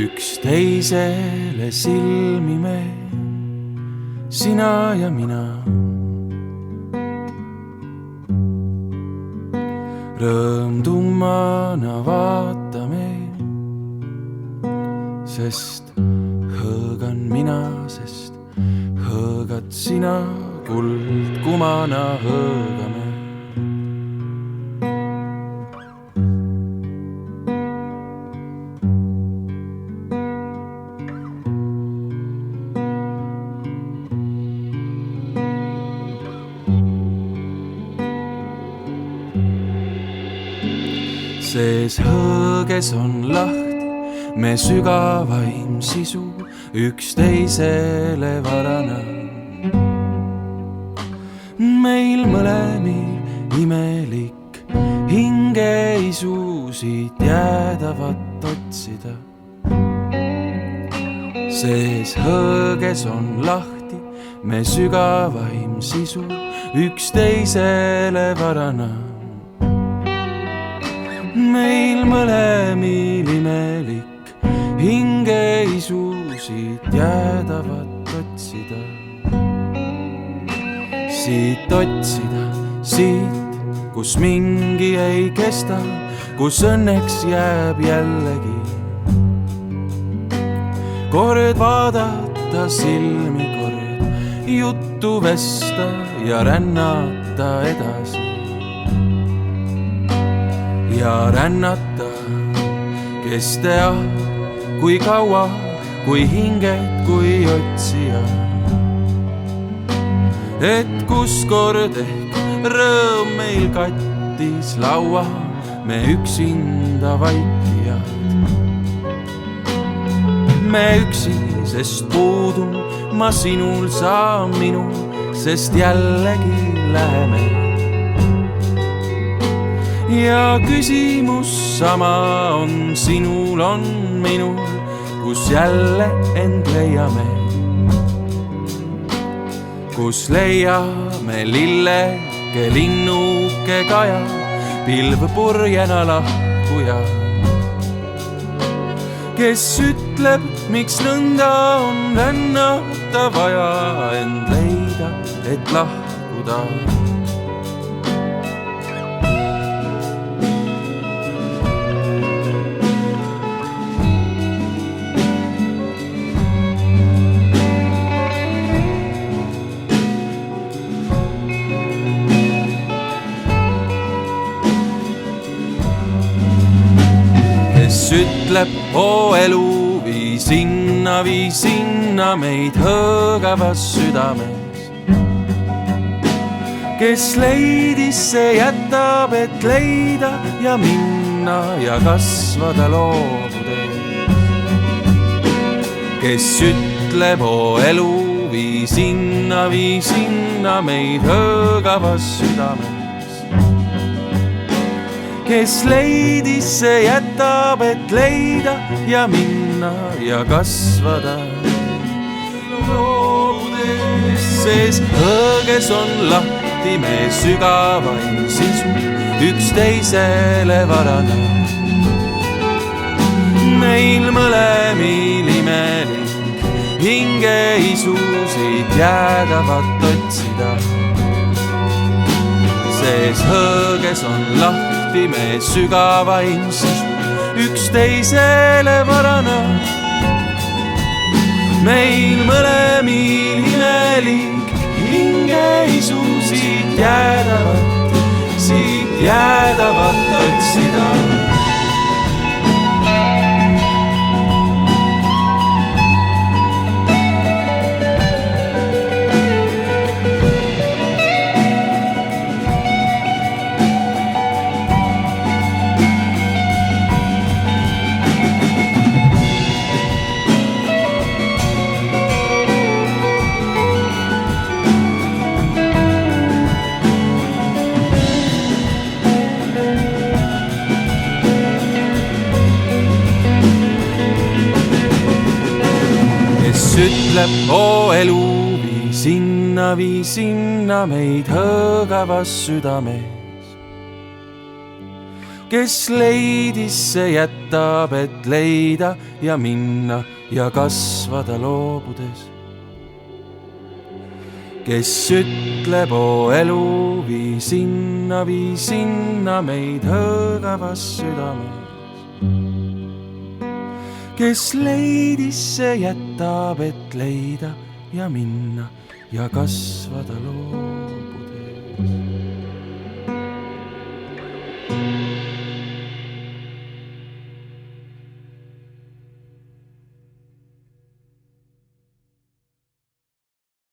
üksteisele silmi me, sina ja mina. Rõõmtummana vaatame, sest hõõgan mina, sest hõõgad sina, kuldkumana hõõgame. Sees hõõges on lahti me sügavaim sisu üksteisele varana. Meil mõlemil imelik hingeisu siit jäädavat otsida. Sees hõõges on lahti me sügavaim sisu üksteisele varana. Meil mõlemil imelik hingeisu siit jäädavat otsida. Siit otsida, siit, kus mingi ei kesta, kus õnneks jääb jällegi. Kord vaadata silmi, kord juttu vesta ja rännata edasi. Ja rännata, kes teab, kui kaua, kui hinged, kui otsija. Et kus kord ehk rõõm meil kattis laua, me üksinda vaikijad. Me üksi, sest puudun ma sinul, sa minul, sest jällegi läheme. Ja küsimus sama on sinul, on minul, kus jälle end leiame. Kus leiame lilleke, linnuke kaja, pilv purjena lahkuja. Kes ütleb, miks nõnda on rännata vaja, end leida, et lahkuda. Ütleb, oo elu, vii sinna meid hõõgavas südames. Kes leidis, see jätab, et leida ja minna ja kasvada loobudes. Kes ütleb, oo elu, vii sinna meid hõõgavas südames. Kes leidis, see jätab, et leida ja minna ja kasvada loobudes. Sees hõõges on lahti me sügavaim sisu üksteisele varana. Meil mõlemil imelik hingeisu siit jäädavat otsida. Sees hõõges on lahti me sügavaim sisu üksteisele varana. Meil mõlemil imelik hingeisu siit jäädavat otsida. Ütleb, oo elu, vii sinna meid hõõgavas südames. kes leidis, see jätab, et leida ja minna ja kasvada loobudes. Kes ütleb, o elu, vii sinna meid hõõgavas südames. Kes leidis, see jätab, et leida ja minna ja kasvada loobudes.